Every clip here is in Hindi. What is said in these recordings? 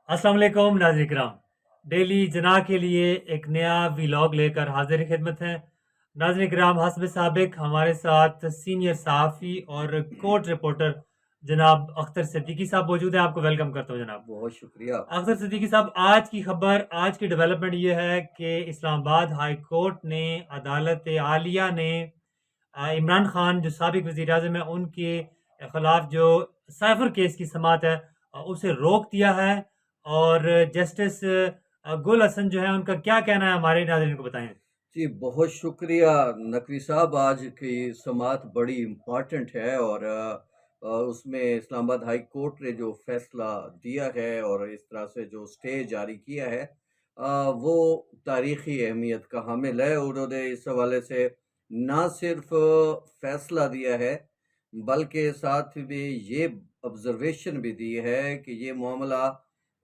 अस्सलाम वालेकुम नाज़रीन किराम। डेली जना के लिए एक नया व्लॉग लेकर हाज़िर खिदमत हैं। नाज़रीन किराम, हस्ब साबिक हमारे साथ सीनियर सहाफ़ी और कोर्ट रिपोर्टर जनाब अख्तर सिद्दीकी साहब मौजूद हैं। आपको वेलकम करता हूँ जनाब। बहुत शुक्रिया। अख्तर सिद्दीकी साहब, आज की खबर, आज की डेवलपमेंट ये है कि इस्लामाबाद हाई कोर्ट ने, अदालत आलिया ने इमरान खान जो साबिक वज़ीर आज़म है उनके खिलाफ जो साइफर केस की समाअत है उसे रोक दिया है। और जस्टिस गुल हसन जो है उनका क्या कहना है हमारे नाज़रीन को बताएं। जी, बहुत शुक्रिया नकवी साहब। आज की समाअत बड़ी इम्पोर्टेंट है और उसमें इस्लामाबाद हाई कोर्ट ने जो फैसला दिया है और इस तरह से जो स्टे जारी किया है वो तारीखी अहमियत का हामिल है। उन्होंने इस हवाले से ना सिर्फ फैसला दिया है बल्कि साथ में ये ऑब्जर्वेशन भी दी है कि ये मामला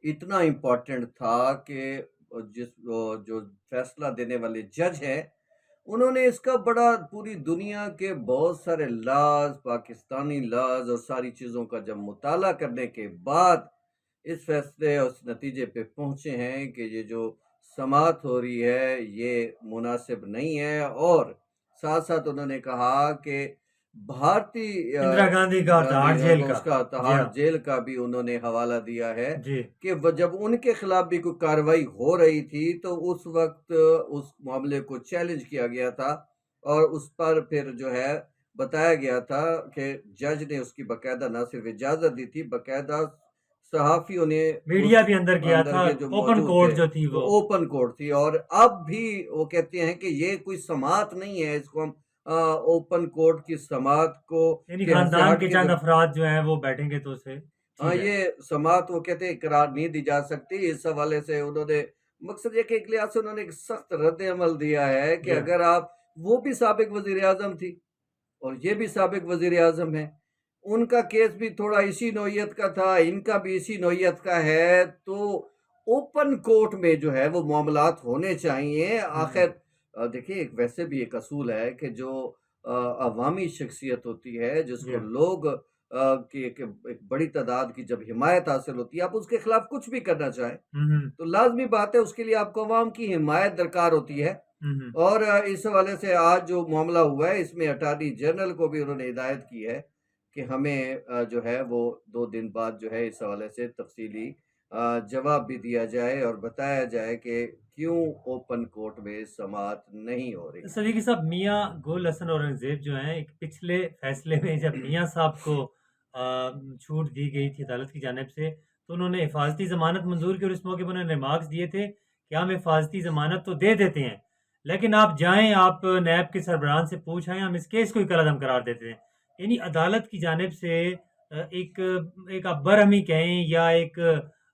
इतना इम्पोर्टेंट था कि जो फैसला देने वाले जज हैं, उन्होंने इसका बड़ा पूरी दुनिया के बहुत सारे लॉज़, पाकिस्तानी लॉज़ और सारी चीज़ों का जब मुताला करने के बाद इस फैसले और इस नतीजे पे पहुँचे हैं कि ये जो समाअत हो रही है, ये मुनासिब नहीं है। और साथ-साथ उन्होंने कहा कि भारतीय इंदिरा गांधी का गांधी तिहाड़ जेल का। उसका जी तिहाड़ हाँ। जेल का भी उन्होंने हवाला दिया है जी। कि जब उनके खिलाफ भी कोई कार्रवाई हो रही थी तो उस वक्त उस मामले को चैलेंज किया गया था और उस पर फिर जो है बताया गया था कि जज ने उसकी बकायदा ना सिर्फ इजाजत दी थी, बकायदा सहाफियों ने मीडिया उस भी अंदर गया अंदर था। के जो ओपन मौजूद थे कोर्ट जो थी वो वो। ओपन कोर्ट थी। और अब भी वो कहते हैं कि ये कोई समाअत नहीं है, इसको हम ओपन कोर्ट की समाअत को यानी के से खानदान हट के के चंद जब अफराद जो हैं वो बैठेंगे तो उसे ठीक है। ये समाअत वो कहते हैं करार नहीं दी जा सकती। इस हवाले से उन्होंने मकसद ये कि एक लिहाज से उन्होंने एक सख्त रद्द-ए-अमल दिया है कि जी हाँ। अगर आप वो भी साबिक वज़ीर-ए-आज़म थी और ये भी साबिक वज़ीर-ए-आज़म है, उनका केस भी थोड़ा इसी नौइयत का था, इनका भी इसी नौइयत का है, तो ओपन कोर्ट में जो है वो मामलात होने चाहिए। हम्म। आखिर देखिए एक वैसे भी एक असूल है कि जो अवामी शख्सियत होती है, जी जिसको हाँ। लोग की एक बड़ी तादाद की जब हिमायत हासिल होती है, आप उसके खिलाफ कुछ भी करना चाहें, हम्म। तो लाज़मी बात है उसके लिए आपको अवाम की हिमायत दरकार होती है। हम्म। और इस हवाले से आज जो मामला हुआ है इसमें अटॉर्नी जनरल को भी उन्होंने हिदायत की है कि हमें जो है वो 2 दिन बाद जो है इस हवाले से तफ़सीली जवाब भी दिया जाए और बताया जाए कि क्यों ओपन कोर्ट में समाअत नहीं हो रही। सदीकी साहब, मियाँ गुल हसन औरंगज़ेब जो हैं, एक पिछले फैसले में जब मियाँ साहब को छूट दी गई थी अदालत की जानिब से, तो उन्होंने हिफाज़ती ज़मानत मंज़ूर की और इस मौके पर उन्होंने रिमार्क्स दिए थे कि हम हिफाज़ती ज़मानत तो दे देते हैं, लेकिन आप जाएँ, आप नैब के सरबराहान से पूछ आएँ, हम इस केस को ही कलअदम करार देते हैं। यानी अदालत की जानिब से एक आप बरहमी कहें या एक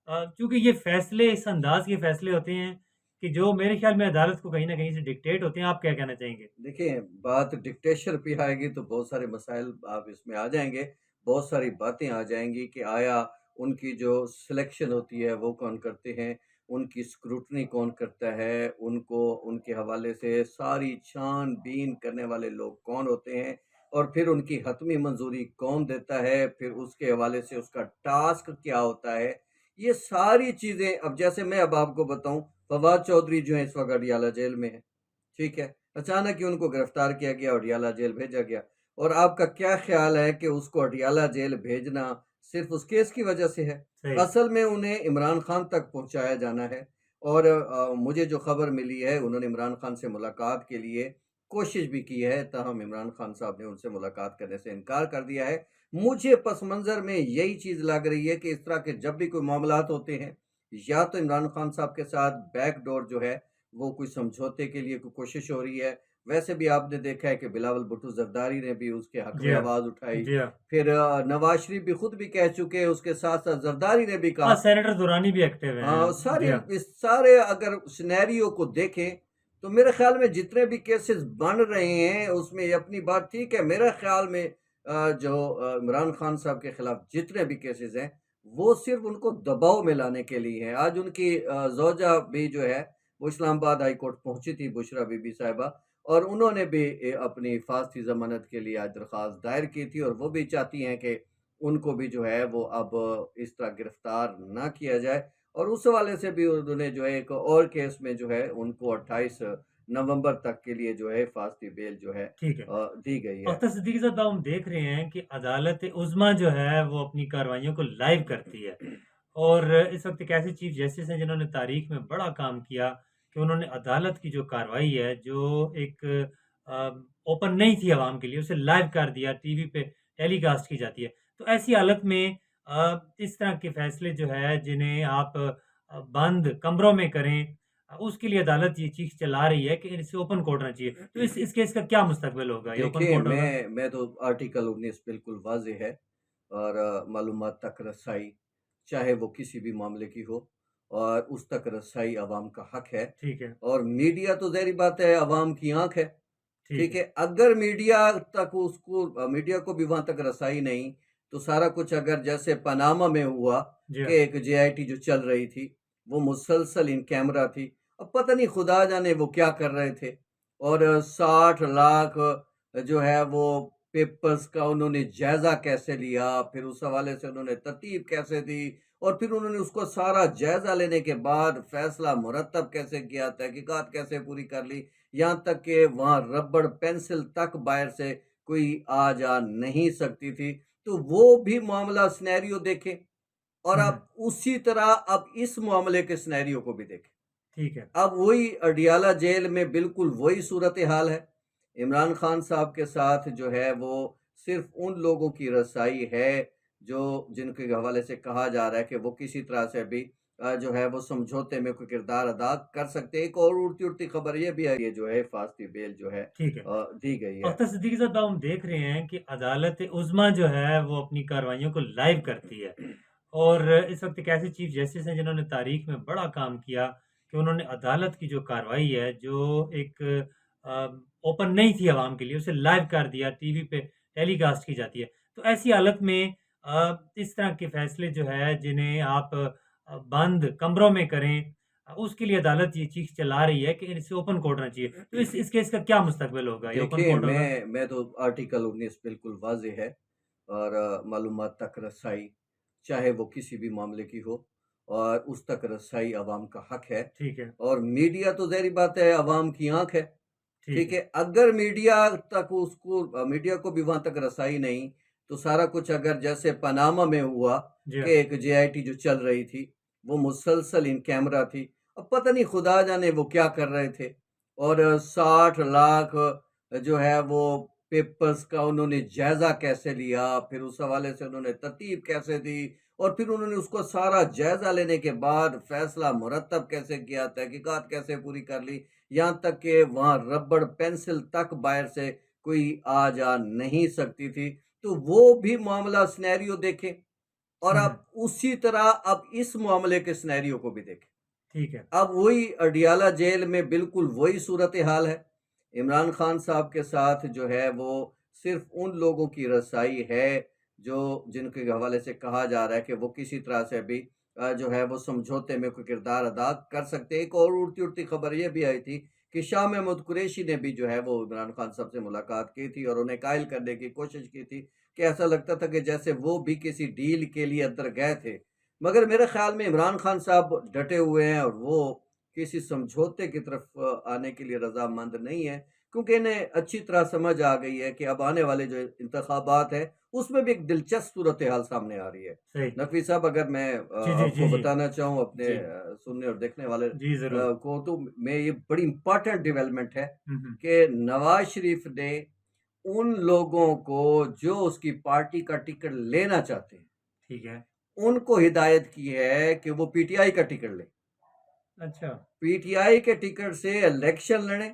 चूँकि ये फ़ैसले इस अंदाज़ के फ़ैसले होते हैं कि जो मेरे ख़्याल में अदालत को कहीं न कहीं से डिक्टेट होते हैं। आप क्या कहना चाहेंगे? देखिए, बात डिक्टेशन पे आएगी तो बहुत सारे मसाइल आप इसमें आ जाएँगे, बहुत सारी बातें आ जाएँगी कि आया उनकी जो सिलेक्शन होती है वो कौन करते हैं, उनकी स्क्रूटनी कौन करता है, उनको उनके हवाले से सारी छान-बीन करने वाले लोग कौन होते हैं और फिर उनकी हतमी मंज़ूरी कौन देता है, फिर उसके हवाले से उसका टास्क क्या होता है। ये सारी चीज़ें अब जैसे मैं अब आपको बताऊँ, फवाद चौधरी जो हैं इस वक़्त अडियाला जेल में हैं, ठीक है? अचानक ही उनको गिरफ्तार किया गया, अडियाला जेल भेजा गया। और आपका क्या ख़्याल है कि उसको अडियाला जेल भेजना सिर्फ़ उस केस की वजह से है? सही। असल में उन्हें इमरान खान तक पहुँचाया जाना है। और मुझे जो खबर मिली है उन्होंने इमरान खान से मुलाकात के लिए कोशिश भी की है, ताहम इमरान खान साहब ने उनसे मुलाकात करने से इनकार कर दिया है। मुझे पस मंज़र में यही चीज़ लग रही है कि इस तरह के जब भी कोई मामलात होते हैं, या तो इमरान खान साहब के साथ बैकडोर जो है वो कोई समझौते के लिए कोई कोशिश हो रही है। वैसे भी आपने देखा है कि बिलावल भुट्टो ज़रदारी ने भी उसके हक जी में हाँ। आवाज़ उठाई। जी हाँ। फिर नवाज़ शरीफ भी खुद भी कह चुके हैं, उसके साथ-साथ ज़रदारी ने भी हाँ, कहा। सेनेटर दुरानी भी एक्टिव हाँ, हैं। जी सारे हाँ। इस सारे अगर सिनेरियो को देखें, तो मेरे ख़्याल में जितने भी केसेस बन रहे हैं, उसमें ये अपनी बात ठीक है। मेरे ख़्याल में जो इमरान खान साहब के खिलाफ जितने भी केसेस हैं, वो सिर्फ़ उनको दबाव में लाने के लिए हैं। आज उनकी ज़ौजा भी जो है, वो इस्लामाबाद हाई कोर्ट पहुँची थी, बुशरा बीबी साहिबा, और उन्होंने भी अपनी हिफ़ाज़ती ज़मानत के लिए आज दरख़्वास्त दायर की थी और वो भी चाहती हैं कि उनको भी जो है, वो अब इस तरह गिरफ़्तार ना किया जाए। और उस हवाले से भी उन्होंने जो है एक और केस में जो है उनको 28 नवंबर तक के लिए जो है फांसी बेल जो है ठीक है। दी गई है। अख्तर सिद्दीकी साहब हम देख रहे हैं कि अदालत-ए-उज़्मा जो है वो अपनी कार्रवाइयों को लाइव करती है और इस वक़्त एक ऐसे चीफ जस्टिस हैं जिन्होंने तारीख में बड़ा काम किया कि उन्होंने अदालत की जो कार्रवाई है जो एक ओपन नहीं थी आवाम के लिए उसे लाइव कर दिया, टीवी पे टेलीकास्ट की जाती है। तो ऐसी हालत में इस तरह के फैसले जो है जिन्हें आप बंद कमरों में करें उसके लिए अदालत ये चीज़ चला रही है कि इसे ओपन कोर्ट होना चाहिए। तो इस केस का क्या मुस्तकबिल होगा? ये ओपन देखिए, कोर्ट होगा? मैं तो आर्टिकल 19 बिल्कुल वाज़ेह है और मालूमात तक रसाई, चाहे वो किसी भी मामले की हो और उस तक रसाई अवाम का हक है ठीक है, और मीडिया तो ज़ाहिर बात है अवाम की आँख है, ठीक ठीक है। है? अगर मीडिया तक उसको मीडिया को भी वहाँ तक रसाई नहीं, तो सारा कुछ अगर जैसे पनामा में हुआ जी हाँ, कि एक जेआईटी जो चल रही थी, वो मुसलसल इन कैमरा थी। अब पता नहीं खुदा जाने वो क्या कर रहे थे और 60 लाख जो है वो पेपर्स का उन्होंने जायज़ा कैसे लिया, फिर उस हवाले से उन्होंने तरतीब कैसे दी और फिर उन्होंने उसको सारा जायज़ा लेने के बाद फैसला मुरतब कैसे किया, तहकीकात कैसे पूरी कर ली, यहाँ तक कि वहाँ रबड़ पेंसिल तक बाहर से कोई आ जा नहीं सकती थी। तो वो भी मामला सिनेरियो देखें और हुँ, हुँ, अब उसी तरह अब इस मामले के सिनेरियो को भी देखें। ठीक है, अब वही अडियाला जेल में बिल्कुल वही सूरत-ए-हाल है। इमरान खान साहब के साथ जो है वो सिर्फ़ उन लोगों की रसाई है, जो जिनके हवाले से कहा जा रहा है कि वो किसी तरह से भी जो है वो समझौते में कोई किरदार अदा कर सकते हैं। एक और उड़ती-उड़ती खबर ये भी है, ये जो है फांसी बेल जो है ठीक है। दी गई है। अख्तर सिद्दीकी साहब हम देख रहे हैं कि अदालत-ए-उज़्मा जो है वो अपनी कार्रवाइयों को लाइव करती है और इस वक़्त एक ऐसे चीफ जस्टिस हैं जिन्होंने तारीख में बड़ा काम किया कि उन्होंने अदालत की जो कार्रवाई है जो एक ओपन नहीं थी आवाम के लिए उसे लाइव कर दिया, टीवी पे टेलीकास्ट की जाती है। तो ऐसी हालत में इस तरह के फैसले जो है जिन्हें आप बंद कमरों में करें उसके लिए अदालत ये चीज़ चला रही है कि इसे ओपन कोर्ट होना चाहिए। तो इस केस का क्या मुस्तकबिल होगा? ये ओपन देखिए, कोर्ट होगा? मैं तो आर्टिकल 19 बिल्कुल वाज़ेह है और मालूमात तक रसाई, चाहे वो किसी भी मामले की हो और उस तक रसाई अवाम का हक है ठीक है, और मीडिया तो ज़ाहिर बात है अवाम की आँख है, ठीक ठीक है। है? अगर मीडिया तक उसको मीडिया को भी वहाँ तक रसाई नहीं, तो सारा कुछ अगर जैसे पनामा में हुआ जी कि हाँ, एक जेआईटी जो चल रही थी, वो मुसलसल इन कैमरा थी। अब पता नहीं खुदा जाने वो क्या कर रहे थे और 60 लाख जो है वो पेपर्स का उन्होंने जायज़ा कैसे लिया, फिर उस हवाले से उन्होंने तरतीब कैसे दी और फिर उन्होंने उसको सारा जायज़ा लेने के बाद फैसला मुरतब कैसे किया, तहकीकात कैसे पूरी कर ली, यहाँ तक कि वहाँ रबड़ पेंसिल तक बाहर से कोई आ जा नहीं सकती थी। तो वो भी मामला सिनेरियो देखें और हुँ, हुँ, अब उसी तरह अब इस मामले के सिनेरियो को भी देखें। ठीक है, अब वही अडियाला जेल में बिल्कुल वही सूरत-ए-हाल है। इमरान खान साहब के साथ जो है वो सिर्फ़ उन लोगों की रसाई है, जो जिनके हवाले से कहा जा रहा है कि वो किसी तरह से भी जो है वो समझौते में कोई किरदार अदा कर सकते हैं। एक और उड़ती-उड़ती खबर ये भी आई थी कि शाह महमूद कुरैशी ने भी जो है वो इमरान खान साहब से मुलाकात की थी और उन्हें कायल करने की कोशिश की थी कि ऐसा लगता था कि जैसे वो भी किसी डील के लिए अंदर गए थे। मगर मेरे ख़्याल में इमरान खान साहब डटे हुए हैं और वो किसी समझौते की तरफ आने के लिए रज़ामंद नहीं है, क्योंकि इन्हें अच्छी तरह समझ आ गई है कि अब आने वाले जो इंतख़ाबात हैं, उसमें भी एक दिलचस्प सूरत-ए-हाल सामने आ रही है। सही। नक़वी साहब अगर मैं जी, जी, जी, आपको जी। बताना चाहूँ अपने जी, सुनने और देखने वाले जी, ज़रूर। को तो मैं ये बड़ी इम्पोर्टेंट डेवलपमेंट है हुँ, हुँ, कि नवाज़ शरीफ ने उन लोगों को जो उसकी पार्टी का टिकट लेना चाहते हैं ठीक है। उनको हिदायत की है कि वो पीटीआई का टिकट लें। अच्छा, पीटीआई के टिकट से इलेक्शन लड़ें,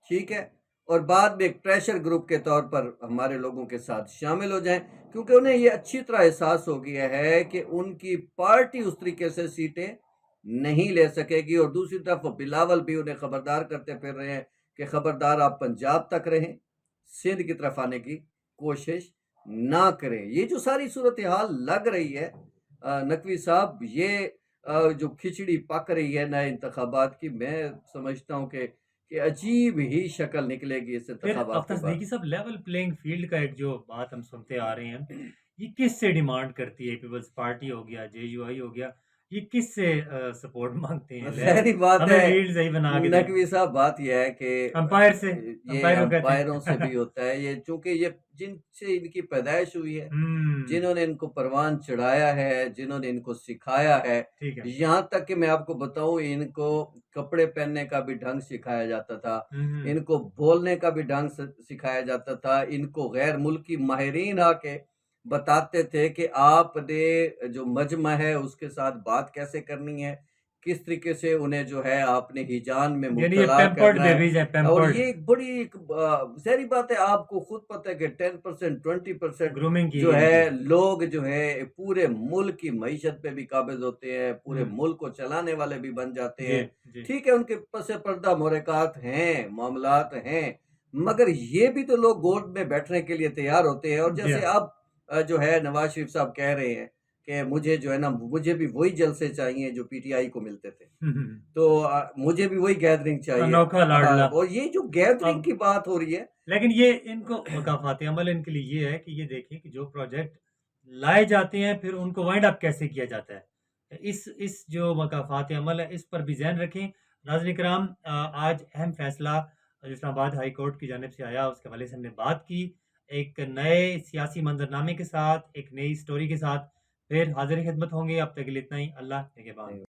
ठीक है? और बाद में एक प्रेशर ग्रुप के तौर पर हमारे लोगों के साथ शामिल हो जाएँ, क्योंकि उन्हें ये अच्छी तरह एहसास हो गया है कि उनकी पार्टी उस तरीके से सीटें नहीं ले सकेगी और दूसरी तरफ बिलावल भी उन्हें खबरदार करते फिर रहे हैं कि खबरदार आप पंजाब तक रहें, सिंध की तरफ आने की कोशिश ना करें। ये जो सारी सूरत-ए-हाल लग रही है नकवी साहब ये जो खिचड़ी पक रही है नए इंतखाबात की, मैं समझता हूँ कि अजीब ही शक्ल निकलेगी इस फिर इंतखाबात के अख्तर बाद। सिद्दीकी साहब लेवल प्लेइंग फील्ड का एक जो बात हम सुनते आ रहे हैं, ये किससे डिमांड करती है? पीपल्स पार्टी हो गया, जेयूआई हो गया ये किससे सपोर्ट मांगते हैं? ले ज़ाहिर-सी बात हमें है, रील सही बना के दें। नकवी साहब बात ये है कि अंपायर से, ये अंपायर को कहते अंपायरों से हैं। भी होता है, ये चूँकि ये जिनसे इनकी पैदाइश हुई है, हुँ, जिन्होंने इनको परवान चढ़ाया है, जिन्होंने इनको सिखाया है, ठीक है। यहाँ तक कि मैं आपको बताऊँ इनको कपड़े पहनने का भी ढंग सिखाया जाता था, हुँ, हुँ। इनको बोलने का भी ढंग सिखाया जाता था, इनको गैर मुल्की माहिरीन आके बताते थे कि आपने जो मजमा है उसके साथ बात कैसे करनी है, किस तरीके से उन्हें जो है आपने हिजान में यानी ये मुब्तला पैम्पर्ड करना है। बेबीज़ हैं, और पैम्पर्ड। ये एक बड़ी एक ज़ाहिर-सी बात है आपको खुद पता है कि 10% 20% ग्रूमिंग की जो गई इनकी। है लोग जो है पूरे मुल्क की मईशत पे भी काबिज़ होते हैं, पूरे हुँ, मुल्क को चलाने वाले भी बन जाते जी, हैं। जी। ठीक है, उनके पस पर्दा मुहरक़ात हैं, मामलात हैं, मगर ये भी तो लोग गोद में बैठने के लिए तैयार होते हैं और जी जैसे हाँ। अब जो है नवाज़ शरीफ साहब कह रहे हैं कि मुझे जो है ना मुझे भी वही जलसे चाहिए जो पीटीआई को मिलते थे। हुँ, हुँ, हुँ। तो मुझे भी वही गैदरिंग चाहिए। अनोखा हाँ, लाडला। और ये जो गैदरिंग अब की बात हो रही है लेकिन ये इनको मकाफ़ाती अमल इनके लिए ये है कि ये देखें कि जो प्रोजेक्ट लाए जाते हैं, फिर उनको वाइंड अप कैसे किया जाता है। इस जो मकाफ़ाती अमल है, इस पर भी ज़हन रखें। नाज़रीन किराम आज अहम फ़ैसला इस्लामाबाद हाई कोर्ट की जानिब से आया, उसके हवाले से हमने बात की। एक नए सियासी मंज़रनामे के साथ, एक नई स्टोरी के साथ फिर हाज़िर-ए-ख़िदमत होंगे। अब तक के लिए इतना ही। अल्लाह निगहबान।